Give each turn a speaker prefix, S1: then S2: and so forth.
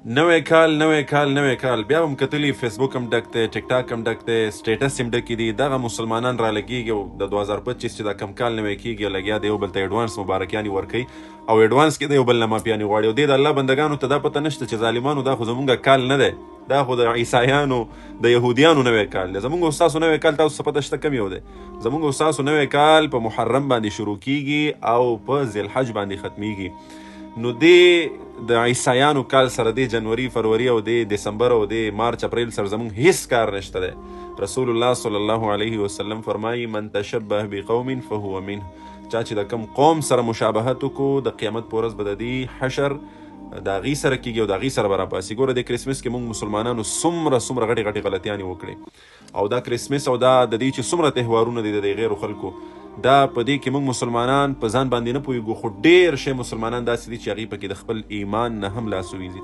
S1: نوی کال بیا به م کتلي فیسبوک هم ډک دی، ټیک ټاک هم ډک دی، سټیټس هم ډکې دي. دغه مسلمانان رالګېږي او د 2025 چې دا کم کال نوی کېږي لګیا د یو بل ته ایډوانس مبارکیانې ورکوي او ایډوانس کې د یو بل نه مافیانې غواړي. او دې د الله بندګانو ته دا پته نشته چې ظالمانو دا خو زمونږ کال نه دی، دا خو د عیسایانو د یهودیانو نوی کال دی. زمونږ او ستاسو نوی کال تاسو څه پته شته کم یو دی؟ زمونږ او ستاسو نوی کال په محرم باندې شروع کېږي او په ذوالحج باندې ختمیږي. نو د عیسایانو کال سره د جنوري فروری او د دسمبر او د مارچ اپریل سره زمونږ هیڅ کار نشته دی. رسول الله صلی الله علیه وسلم فرمایي من تشبه بقوم فهو منه. چا چې د کم قوم سره مشابهت وکړو د قیامت په ورځ به د دې حشر د هغې سره کېږي او د هغې سره به راپاسي. ګوره د کرسمس کې موږ مسلمانانو څومره غټې غلطیانې وکړې او دا کرسمس او دا د دې چې څومره تهوارونه دي د غیرو خلکو، دا په دې کې موږ مسلمانان په ځان باندې نه پوهېږو، خو ډېر شی مسلمانان داسې دي چې هغې پکې د خپل ایمان نه هم لاس وویځي.